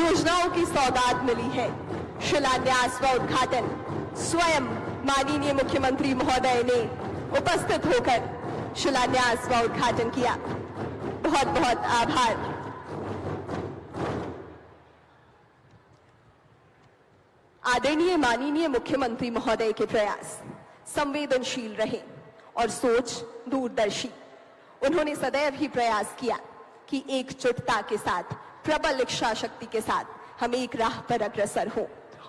योजनाओं की सौगात मिली है। शिलान्यास व उद्घाटन स्वयं माननीय मुख्यमंत्री महोदय ने उपस्थित होकर शिलान्यास व उद्घाटन किया। बहुत बहुत आभार। आदरणीय माननीय मुख्यमंत्री महोदय के प्रयास संवेदनशील रहे और सोच दूरदर्शी। उन्होंने सदैव ही प्रयास किया कि एकजुटता के साथ, प्रबल इच्छा शक्ति के साथ हम एक राह पर अग्रसर हों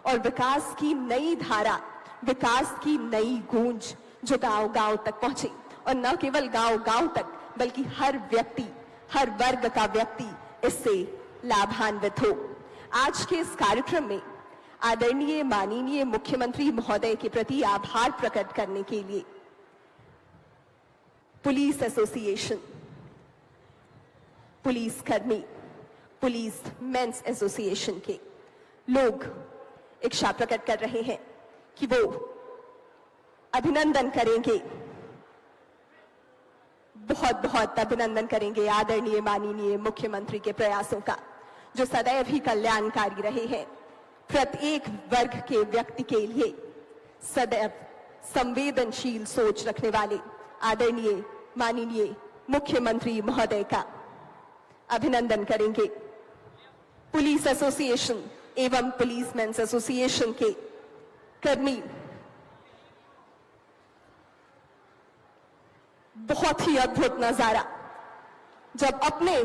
और विकास की नई धारा, विकास की नई गूंज जो गांव-गांव तक पहुंचे और न केवल गांव-गांव तक बल्कि हर व्यक्ति, हर वर्ग का व्यक्ति इससे लाभान्वित हो। आज के इस कार्यक्रम में आदरणीय माननीय मुख्यमंत्री महोदय के प्रति आभार प्रकट करने के लिए पुलिस एसोसिएशन, पुलिस कर्मी, पुलिस मेंस एसोसिएशन के लोग इच्छा प्रकट कर रहे हैं कि वो अभिनंदन करेंगे, बहुत बहुत अभिनंदन करेंगे आदरणीय माननीय मुख्यमंत्री के प्रयासों का, जो सदैव ही कल्याणकारी रहे हैं। प्रत्येक वर्ग के व्यक्ति के लिए सदैव संवेदनशील सोच रखने वाले आदरणीय माननीय मुख्यमंत्री महोदय का अभिनंदन करेंगे। पुलिस एसोसिएशन एवं पुलिस मेंस एसोसिएशन के कर्मी बहुत ही अद्भुत नजारा, जब अपने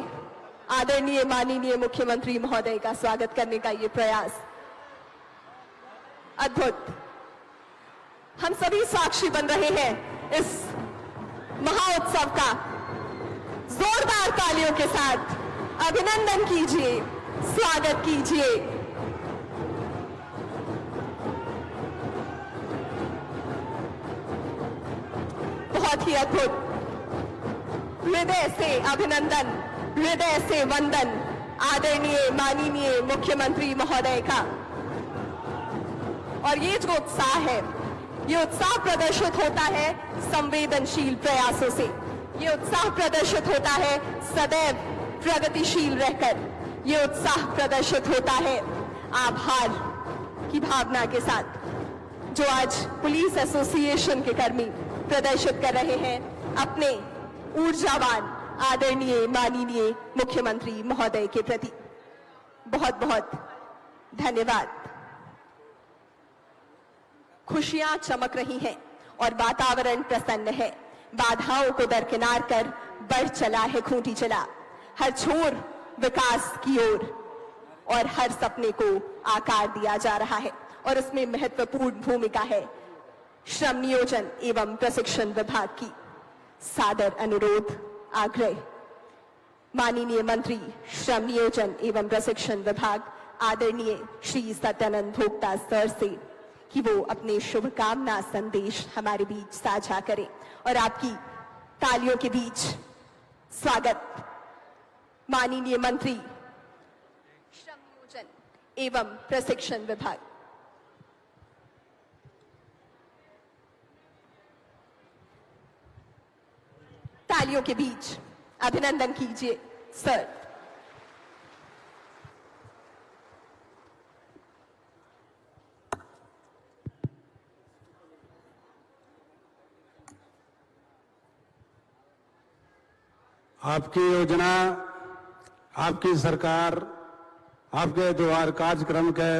आदरणीय माननीय मुख्यमंत्री महोदय का स्वागत करने का ये प्रयास अद्भुत। हम सभी साक्षी बन रहे हैं इस महाउत्सव का। जोरदार तालियों के साथ अभिनंदन कीजिए, स्वागत कीजिए। बहुत ही अद्भुत। हृदय से अभिनंदन, हृदय से वंदन आदरणीय माननीय मुख्यमंत्री महोदय का। और ये जो उत्साह है, ये उत्साह प्रदर्शित होता है संवेदनशील प्रयासों से। ये उत्साह प्रदर्शित होता है सदैव प्रगतिशील रहकर। ये उत्साह प्रदर्शित होता है आभार की भावना के साथ, जो आज पुलिस एसोसिएशन के कर्मी प्रदर्शित कर रहे हैं अपने ऊर्जावान आदरणीय माननीय मुख्यमंत्री महोदय के प्रति। बहुत बहुत धन्यवाद। खुशियां चमक रही हैं और वातावरण प्रसन्न है। बाधाओं को दरकिनार कर बढ़ चला है खूंटी चला, हर छोर विकास की ओर, और हर सपने को आकार दिया जा रहा है। और इसमें महत्वपूर्ण भूमिका है श्रम नियोजन एवं प्रशिक्षण विभाग की। सादर अनुरोध, आग्रह माननीय मंत्री श्रम नियोजन एवं प्रशिक्षण विभाग आदरणीय श्री सत्यानंद भोक्ता सर से कि वो अपने शुभकामना संदेश हमारे बीच साझा करें। और आपकी तालियों के बीच स्वागत माननीय मंत्री श्रम नियोजन एवं प्रशिक्षण विभाग। तालियों के बीच अभिनंदन कीजिए सर। आपकी योजना, आपकी सरकार, आपके द्वार कार्यक्रम के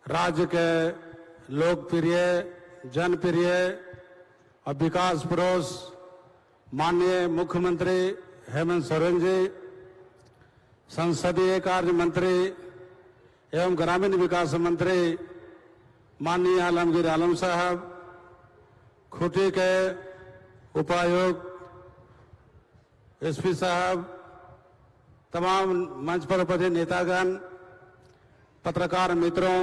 राज्य के लोकप्रिय, जनप्रिय और विकास पुरुष माननीय मुख्यमंत्री हेमंत सोरेन जी, संसदीय कार्य मंत्री एवं ग्रामीण विकास मंत्री माननीय आलमगीर आलम साहब, खूंटी के उपायुक्त एसपी साहब, तमाम मंच पर उपस्थित नेतागण, पत्रकार मित्रों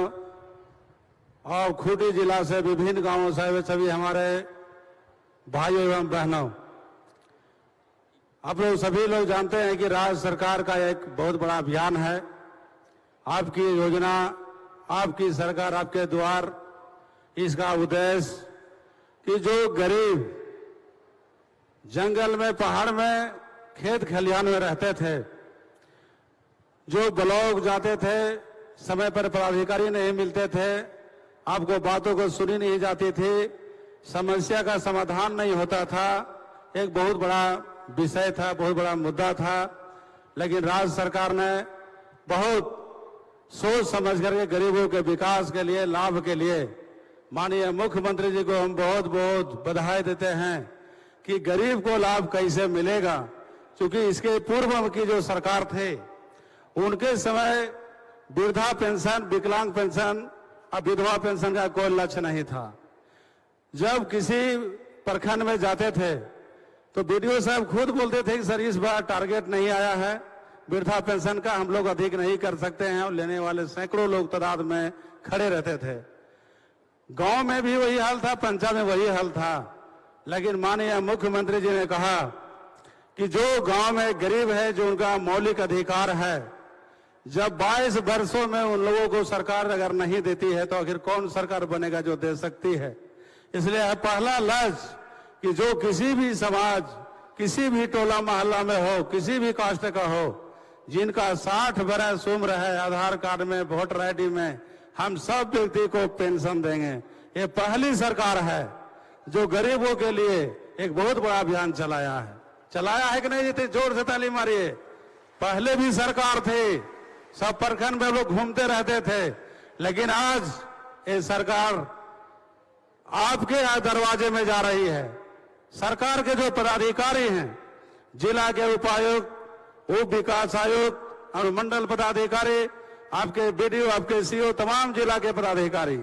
और खूंटी जिला से विभिन्न गांवों से सभी हमारे भाइयों एवं बहनों, आप लोग सभी लोग जानते हैं कि राज्य सरकार का एक बहुत बड़ा अभियान है। आपकी योजना, आपकी सरकार, आपके द्वार, इसका उद्देश्य कि जो गरीब जंगल में, पहाड़ में, खेत खलिहान में रहते थे, जो ब्लॉक जाते थे समय पर पदाधिकारी नहीं मिलते थे, आपको बातों को सुनी नहीं जाती थी, समस्या का समाधान नहीं होता था, एक बहुत बड़ा विषय था, बहुत बड़ा मुद्दा था। लेकिन राज्य सरकार ने बहुत सोच समझ करके गरीबों के विकास के लिए, लाभ के लिए, माननीय मुख्यमंत्री जी को हम बहुत बहुत बधाई देते हैं कि गरीब को लाभ कैसे मिलेगा। क्योंकि इसके पूर्व की जो सरकार थे उनके समय वृद्धा पेंशन, विकलांग पेंशन और विधवा पेंशन का कोई लक्ष्य नहीं था। जब किसी प्रखंड में जाते थे तो बीडीओ साहब खुद बोलते थे कि सर इस बार टारगेट नहीं आया है, वृद्धा पेंशन का हम लोग अधिक नहीं कर सकते हैं, और लेने वाले सैकड़ों लोग तादाद में खड़े रहते थे। गांव में भी वही हाल था, पंचायत में वही हाल था। लेकिन माननीय मुख्यमंत्री जी ने कहा कि जो गांव में गरीब है, जो उनका मौलिक अधिकार है, जब 22 वर्षों में उन लोगों को सरकार अगर नहीं देती है तो आखिर कौन सरकार बनेगा जो दे सकती है। इसलिए पहला लक्ष्य कि जो किसी भी समाज, किसी भी टोला मोहल्ला में हो, किसी भी कास्ट का हो, जिनका 60 वर्ष उम्र है, आधार कार्ड में, वोटर आईडी में, हम सब व्यक्ति को पेंशन देंगे। ये पहली सरकार है जो गरीबों के लिए एक बहुत बड़ा अभियान चलाया है कि नहीं? जीते जोर से ताली मारिए। पहले भी सरकार थी, सब प्रखंड में लोग घूमते रहते थे, लेकिन आज ये सरकार आपके दरवाजे में जा रही है। सरकार के जो पदाधिकारी हैं, जिला के उपायुक्त, उप विकास आयुक्त, अनुमंडल पदाधिकारी, आपके बीडीओ, आपके सीओ, तमाम जिला के पदाधिकारी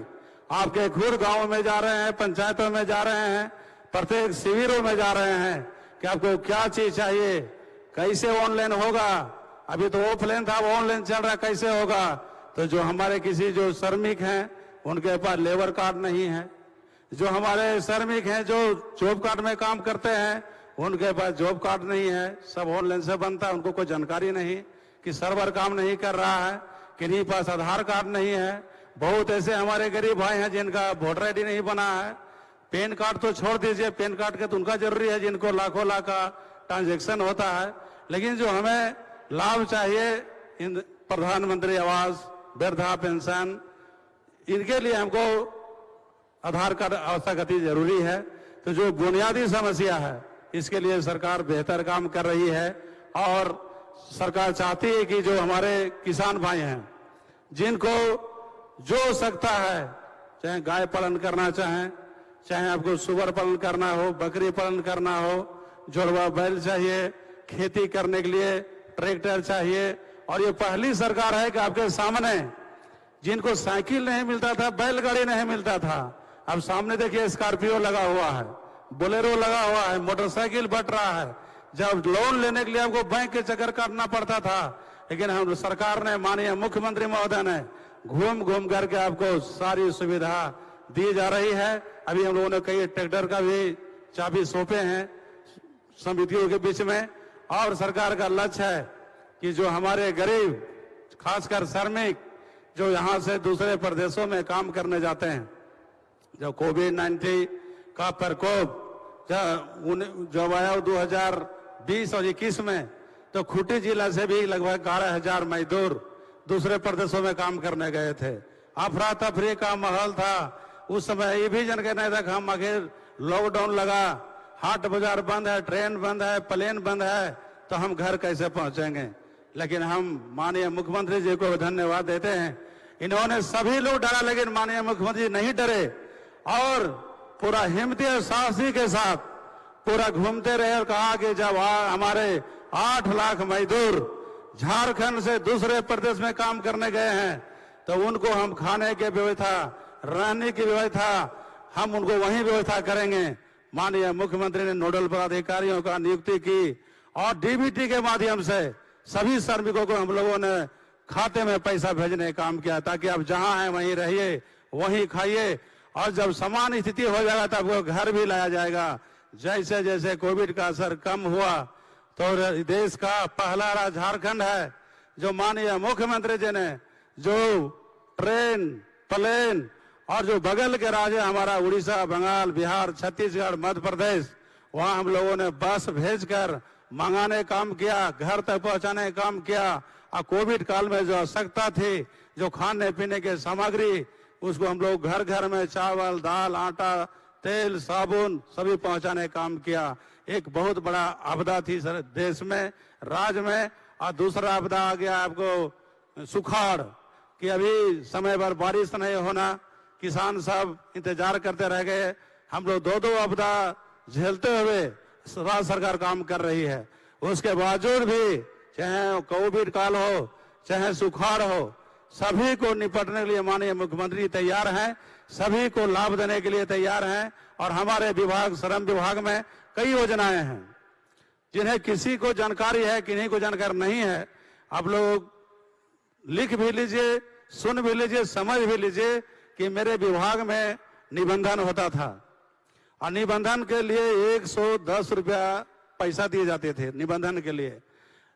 आपके खुद गांव में जा रहे हैं, पंचायतों में जा रहे हैं, प्रत्येक शिविरों में जा रहे हैं कि आपको क्या चीज चाहिए, कैसे ऑनलाइन होगा। अभी तो ऑफलाइन था, ऑनलाइन चल रहा, कैसे होगा। तो जो हमारे किसी जो श्रमिक हैं उनके पास लेबर कार्ड नहीं है, जो हमारे श्रमिक हैं जो जॉब कार्ड में काम करते हैं उनके पास जॉब कार्ड नहीं है, सब ऑनलाइन से बनता है, उनको कोई जानकारी नहीं कि सर्वर काम नहीं कर रहा है, किन्हीं पास आधार कार्ड नहीं है। बहुत ऐसे हमारे गरीब भाई हैं जिनका वोटर आईडी नहीं बना है, पैन कार्ड तो छोड़ दीजिए, पैन कार्ड के तो उनका जरूरी है जिनको लाखों लाख का ट्रांजेक्शन होता है। लेकिन जो हमें लाभ चाहिए, प्रधानमंत्री आवास, वृद्धा पेंशन, इनके लिए हमको आधार कार्ड आवश्यक जरूरी है। तो जो बुनियादी समस्या है इसके लिए सरकार बेहतर काम कर रही है, और सरकार चाहती है कि जो हमारे किसान भाई हैं जिनको जो सकता है, चाहे गाय पालन करना चाहे आपको सुअर पालन करना हो, बकरी पालन करना हो, जुड़वा बैल चाहिए, खेती करने के लिए ट्रैक्टर चाहिए। और ये पहली सरकार है कि आपके सामने जिनको साइकिल नहीं मिलता था, बैलगाड़ी नहीं मिलता था, अब सामने देखिए स्कॉर्पियो लगा हुआ है, बोलेरो लगा हुआ है, मोटरसाइकिल बट रहा है। जब लोन लेने के लिए आपको बैंक के चक्कर काटना पड़ता था, लेकिन हम सरकार ने, माननीय मुख्यमंत्री महोदय ने घूम घूम करके आपको सारी सुविधा दी जा रही है। अभी हम लोगों ने कई ट्रैक्टर का भी चाबी सौंपे हैं समितियों के बीच में। और सरकार का लक्ष्य है कि जो हमारे गरीब, खासकर श्रमिक जो यहाँ से दूसरे प्रदेशों में काम करने जाते हैं, जब कोविड-19 का प्रकोप जब आया 2020 और 21 में, तो खूंटी जिला से भी लगभग 11,000 मजदूर दूसरे प्रदेशों में काम करने गए थे। अफरा तफरी का माहौल था उस समय। ये भी जन कहना था कि हम आखिर लॉकडाउन लगा, हाट बाजार बंद है, ट्रेन बंद है, प्लेन बंद है, तो हम घर कैसे पहुंचेंगे। लेकिन हम माननीय मुख्यमंत्री जी को धन्यवाद देते हैं, इन्होंने सभी लोग डरा, लेकिन माननीय मुख्यमंत्री नहीं डरे और पूरा हिम्मती और साहसी के साथ पूरा घूमते रहे और कहा कि जब हमारे 8 लाख मजदूर झारखंड से दूसरे प्रदेश में काम करने गए हैं तो उनको हम खाने की व्यवस्था, रहने की व्यवस्था, हम उनको वहीं व्यवस्था करेंगे। माननीय मुख्यमंत्री ने नोडल पदाधिकारियों का नियुक्ति की और डीबीटी के माध्यम से सभी श्रमिकों को हम लोगों ने खाते में पैसा भेजने का काम किया, ताकि आप जहां हैं वहीं रहिए, वहीं खाइए, और जब समान स्थिति हो जाएगा तो आपको घर भी लाया जाएगा। जैसे जैसे कोविड का असर कम हुआ तो देश का पहला राज्य झारखंड है जो माननीय मुख्यमंत्री जी ने जो ट्रेन, प्लेन और जो बगल के राज्य हमारा उड़ीसा, बंगाल, बिहार, छत्तीसगढ़, मध्य प्रदेश, वहां हम लोगों ने बस भेजकर मंगाने काम किया, घर तक पहुंचाने काम किया और कोविड काल में जो आवश्यकता थी, जो खाने पीने के सामग्री, उसको हम लोग घर घर में चावल, दाल, आटा, तेल, साबुन सभी पहुंचाने का काम किया। एक बहुत बड़ा आपदा थी सर देश में, राज्य में। और दूसरा आपदा आ गया आपको सुखाड़, कि अभी समय पर बारिश नहीं होना, किसान सब इंतजार करते रह गए। हम लोग दो आपदा झेलते हुए राज्य सरकार काम कर रही है। उसके बावजूद भी चाहे कोविड काल हो, चाहे सुखाड़ हो, सभी को निपटने के लिए माननीय मुख्यमंत्री तैयार हैं, सभी को लाभ देने के लिए तैयार हैं। और हमारे विभाग, श्रम विभाग में कई योजनाएं हैं जिन्हें किसी को जानकारी है, किन्हीं को जानकारी नहीं है। आप लोग लिख भी लीजिए, सुन भी लीजिए, समझ भी लीजिए कि मेरे विभाग में निबंधन होता था और निबंधन के लिए 110 रुपया पैसा दिए जाते थे निबंधन के लिए।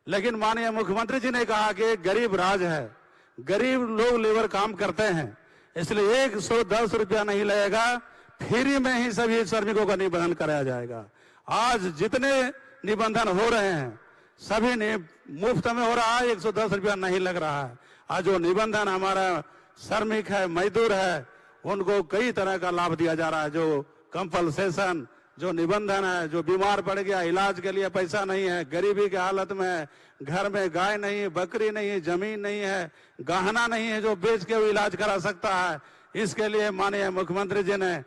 लेकिन माननीय मुख्यमंत्री जी ने कहा कि गरीब राज्य है, गरीब लोग लेबर काम करते हैं, इसलिए 110 रुपया नहीं लगेगा, फ्री में ही सभी श्रमिकों का निबंधन कराया जाएगा। आज जितने निबंधन हो रहे हैं सभी ने मुफ्त में हो रहा है, 110 रुपया नहीं लग रहा है। आज जो निबंधन हमारा श्रमिक है, मजदूर है, उनको कई तरह का लाभ दिया जा रहा है। जो कंपल्सेशन, जो निबंधन है, जो बीमार पड़ गया, इलाज के लिए पैसा नहीं है, गरीबी की हालत में, घर में गाय नहीं, बकरी नहीं, जमीन नहीं है, गहना नहीं है जो बेच के वो इलाज करा सकता है, इसके लिए माननीय मुख्यमंत्री जी ने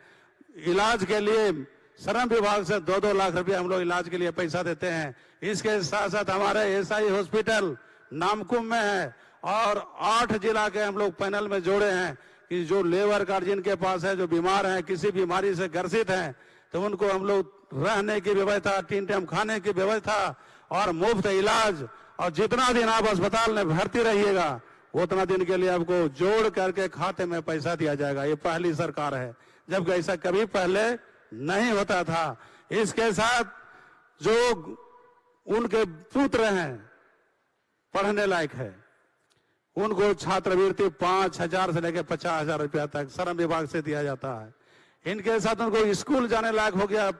इलाज के लिए श्रम विभाग से 2-2 लाख रुपया हम लोग इलाज के लिए पैसा देते हैं। इसके साथ साथ हमारे एसआई हॉस्पिटल नामकुम में है और 8 जिला के हम लोग पैनल में जोड़े हैं कि जो लेबर कार्ड जिनके पास है, जो बीमार हैं, किसी बीमारी से ग्रसित हैं, तो उनको हम लोग रहने की व्यवस्था, 3 टाइम खाने की व्यवस्था और मुफ्त इलाज। और जितना दिन आप अस्पताल में भर्ती रहिएगा उतना दिन के लिए आपको जोड़ करके खाते में पैसा दिया जाएगा। ये पहली सरकार है, जबकि ऐसा कभी पहले नहीं होता था। इसके साथ जो उनके पुत्र हैं, पढ़ने लायक है, उनको छात्रवृत्ति 5,000 से लेकर 50,000 रुपया तक श्रम विभाग से दिया जाता है। इनके साथ उनको स्कूल जाने लायक हो गया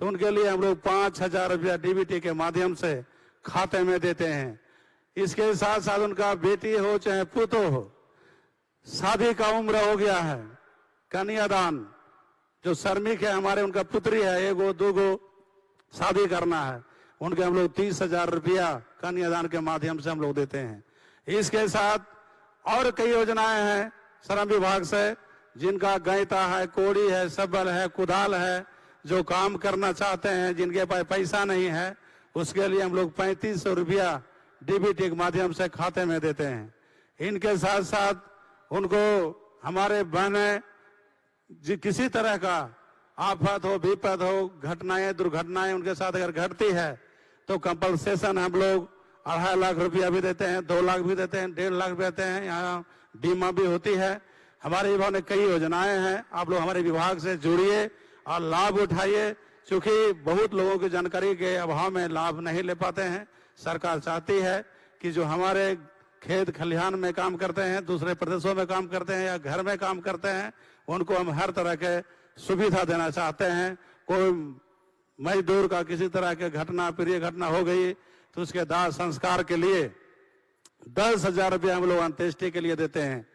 तो उनके लिए हम लोग 5,000 रुपया डीबीटी के माध्यम से खाते में देते हैं। इसके साथ साथ उनका बेटी हो चाहे पुत्र हो, शादी का उम्र हो गया है, कन्यादान, जो श्रमिक है हमारे, उनका पुत्री है, 1-2 शादी करना है, उनके हम लोग 30,000 रुपया कन्यादान के माध्यम से हम लोग देते हैं। इसके साथ और कई योजनाएं हैं श्रम विभाग से, जिनका गैता है, कोड़ी है, सबल है, कुदाल है, जो काम करना चाहते हैं, जिनके पास पैसा नहीं है, उसके लिए हम लोग 3500 रुपया डीबीटी के माध्यम से खाते में देते हैं। इनके साथ साथ उनको हमारे बहनें किसी तरह का आफत हो, विपद हो, घटनाएं, दुर्घटनाएं उनके साथ अगर घटती है तो कंपल्सेशन हम लोग 2.5 लाख रुपया भी देते हैं, 2 लाख भी देते हैं, 1.5 लाख भी देते हैं। यहाँ बीमा भी होती है। हमारे विभाग में कई योजनाएं हैं, आप लोग हमारे विभाग से जुड़िए और लाभ उठाइए। क्योंकि बहुत लोगों की जानकारी के अभाव में लाभ नहीं ले पाते हैं। सरकार चाहती है कि जो हमारे खेत खलिहान में काम करते हैं, दूसरे प्रदेशों में काम करते हैं या घर में काम करते हैं, उनको हम हर तरह के सुविधा देना चाहते हैं। कोई मजदूर का किसी तरह के घटना, प्रिय घटना हो गई तो उसके दाह संस्कार के लिए 10,000 रुपया हम लोग अंत्येष्टि के लिए देते हैं।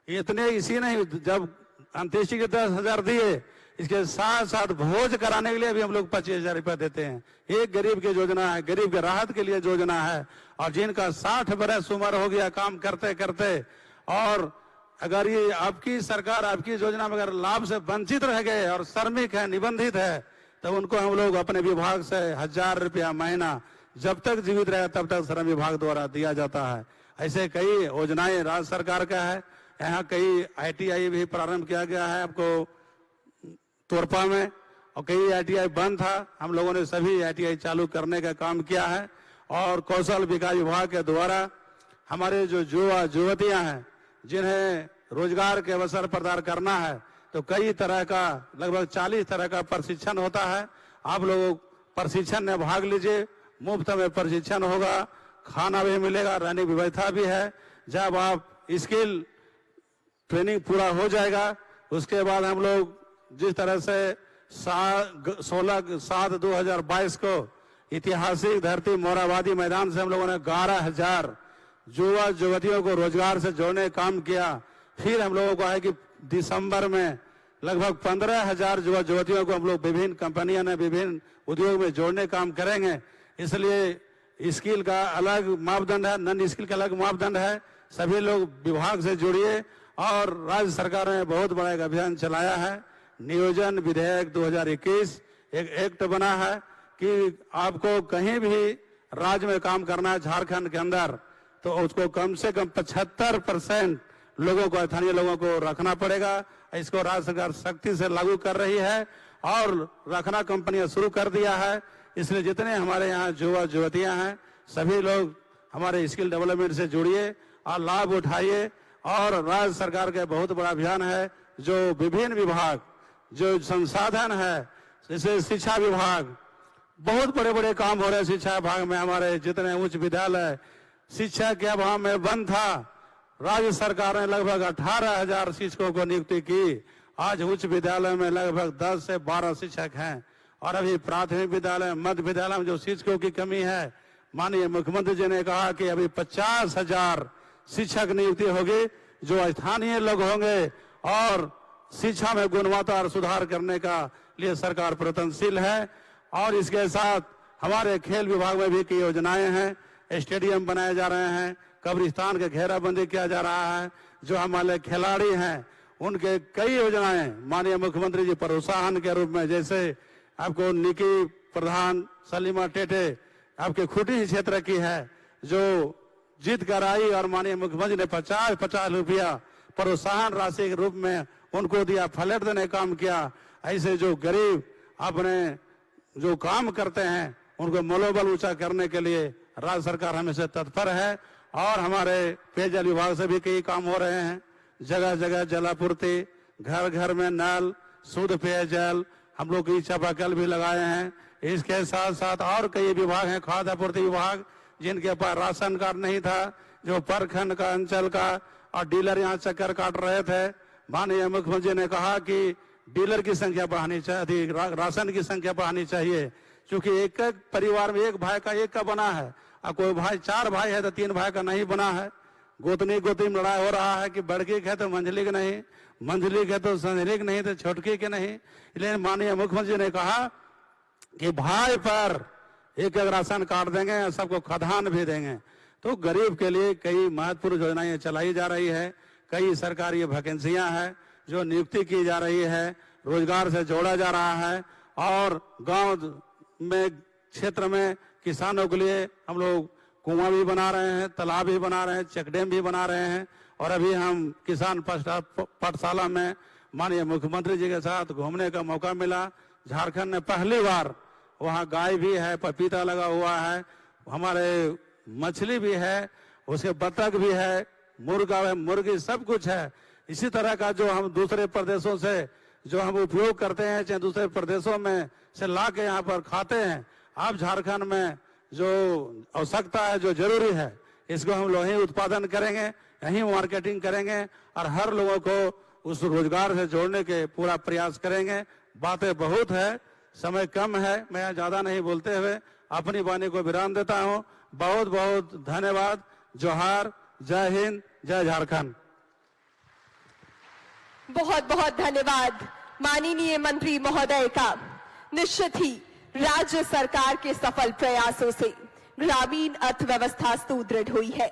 इतने इसी नहीं, जब अंत्येष्टि के 10,000 दिए, इसके साथ साथ भोज कराने के लिए भी हम लोग 25,000 रुपया देते हैं। एक गरीब की योजना है, गरीब के राहत के लिए योजना है। और जिनका 60 बरस उम्र हो गया काम करते करते, और अगर ये आपकी सरकार, आपकी योजना में अगर लाभ से वंचित रह गए और श्रमिक है, निबंधित है, तो उनको हम लोग अपने विभाग से 1,000 रुपया महीना जब तक जीवित रहे तब तक श्रम विभाग द्वारा दिया जाता है। ऐसे कई योजनाएं राज्य सरकार का है। यहाँ कई ITI भी प्रारंभ किया गया है आपको तोरपा में, और कई ITI बंद था, हम लोगों ने सभी ITI चालू करने का काम किया है। और कौशल विकास विभाग के द्वारा हमारे जो युवा युवतियां हैं, जिन्हें रोजगार के अवसर प्रदान करना है, तो कई तरह का, लगभग 40 तरह का प्रशिक्षण होता है। आप लोग प्रशिक्षण में भाग लीजिए, मुफ्त में प्रशिक्षण होगा, खाना भी मिलेगा, रहने की व्यवस्था भी है। जब आप स्किल ट्रेनिंग पूरा हो जाएगा, उसके बाद हम लोग जिस तरह से 16/7/2022 को ऐतिहासिक धरती मोराबादी मैदान से हम लोगों ने 11,000 युवा युवतियों को रोजगार से जोड़ने का काम किया। फिर हम लोगों को है कि दिसंबर में लगभग 15,000 युवा युवतियों को हम लोग विभिन्न कंपनियों ने विभिन्न उद्योग में जोड़ने का काम करेंगे। इसलिए स्किल का अलग मापदंड है, नॉन स्किल का अलग मापदंड है। सभी लोग विभाग से जुड़िए। और राज्य सरकार ने बहुत बड़ा एक अभियान चलाया है, नियोजन विधेयक 2021 एक एक्ट बना है कि आपको कहीं भी राज्य में काम करना है झारखंड के अंदर तो उसको कम से कम 75% लोगों को, स्थानीय लोगों को रखना पड़ेगा। इसको राज्य सरकार सख्ती से लागू कर रही है और रखना कंपनियां शुरू कर दिया है। इसलिए जितने हमारे यहाँ युवा युवतियां हैं सभी लोग हमारे स्किल डेवलपमेंट से जुड़िए और लाभ उठाइए। और राज्य सरकार का बहुत बड़ा अभियान है जो विभिन्न विभाग जो संसाधन है, जैसे शिक्षा विभाग, बहुत बड़े बड़े काम हो रहे हैं शिक्षा विभाग में। हमारे जितने उच्च विद्यालय शिक्षा के अभाव में बंद था, राज्य सरकार ने लगभग 18,000 शिक्षकों को नियुक्ति की। आज उच्च विद्यालय में लगभग 10 से 12 शिक्षक हैं। और अभी प्राथमिक विद्यालय, मध्य विद्यालय में जो शिक्षकों की कमी है, माननीय मुख्यमंत्री जी ने कहा कि अभी 50,000 शिक्षक नियुक्ति होगी जो स्थानीय लोग होंगे। और शिक्षा में गुणवत्ता और सुधार करने का लिए सरकार प्रयत्नशील है। और इसके साथ हमारे खेल विभाग में भी कई योजनाएं हैं, स्टेडियम बनाए जा रहे हैं, कब्रिस्तान के घेराबंदी किया जा रहा है। जो हमारे खिलाड़ी हैं उनके कई योजनाएं माननीय मुख्यमंत्री जी प्रोत्साहन के रूप में, जैसे आपको निकी प्रधान, सलीमा टेटे आपके खूंटी क्षेत्र की है जो जीत कर आई और माननीय मुख्यमंत्री ने 50 रुपया प्रोत्साहन राशि के रूप में उनको दिया, फ्लैट देने का काम किया। ऐसे जो गरीब अपने जो काम करते हैं उनको मनोबल ऊंचा करने के लिए राज्य सरकार हमेशा तत्पर है। और हमारे पेयजल विभाग से भी कई काम हो रहे हैं, जगह जगह जलापूर्ति, घर घर में नल, शुद्ध पेयजल, हम लोग की चापाकल भी लगाए हैं। इसके साथ साथ और कई विभाग हैं, खाद्य आपूर्ति विभाग, जिनके पास राशन कार्ड नहीं था, जो प्रखंड का, अंचल का और डीलर यहाँ चक्कर काट रहे थे। माननीय मुख्यमंत्री ने कहा कि डीलर की संख्या बढ़ानी चाहिए, राशन की संख्या बढ़ानी चाहिए, क्योंकि एक एक परिवार में एक भाई का एक का बना है। और कोई भाई 4 भाई है तो 3 भाई का नहीं बना है। गोतनी गोतनी में लड़ाई हो रहा है कि बड़की के तो मंझली के नहीं, मंझली के तो संझली के नहीं, तो छोटकी के नहीं। इसलिए माननीय मुख्यमंत्री ने कहा कि भाई पर एक राशन कार्ड देंगे, सबको खदान भी देंगे। तो गरीब के लिए कई महत्वपूर्ण योजनाएं चलाई जा रही है, कई सरकारी वैकेंसियां हैं जो नियुक्ति की जा रही है, रोजगार से जोड़ा जा रहा है। और गांव में क्षेत्र में किसानों के लिए हम लोग कुआं भी बना रहे हैं, तालाब भी बना रहे हैं, चेकडैम भी बना रहे हैं। और अभी हम किसान पाठशाला में माननीय मुख्यमंत्री जी के साथ घूमने का मौका मिला। झारखंड में पहली बार वहाँ गाय भी है, पपीता लगा हुआ है, हमारे मछली भी है, उसके बतख भी है, मुर्गा है, मुर्गी, सब कुछ है। इसी तरह का जो हम दूसरे प्रदेशों से जो हम उपयोग करते हैं, चाहे दूसरे प्रदेशों में से ला के यहाँ पर खाते हैं, आप झारखंड में जो आवश्यकता है, जो जरूरी है, इसको हम लोग यहीं उत्पादन करेंगे, यहीं मार्केटिंग करेंगे और हर लोगों को उस रोजगार से जोड़ने के पूरा प्रयास करेंगे। बातें बहुत है, समय कम है, मैं ज्यादा नहीं बोलते हुए अपनी वाणी को विराम देता हूँ। बहुत बहुत धन्यवाद। जोहार, जय हिंद, जय झारखंड। बहुत बहुत धन्यवाद माननीय मंत्री महोदय का। निश्चित ही राज्य सरकार के सफल प्रयासों से ग्रामीण अर्थव्यवस्था सुदृढ़ हुई है।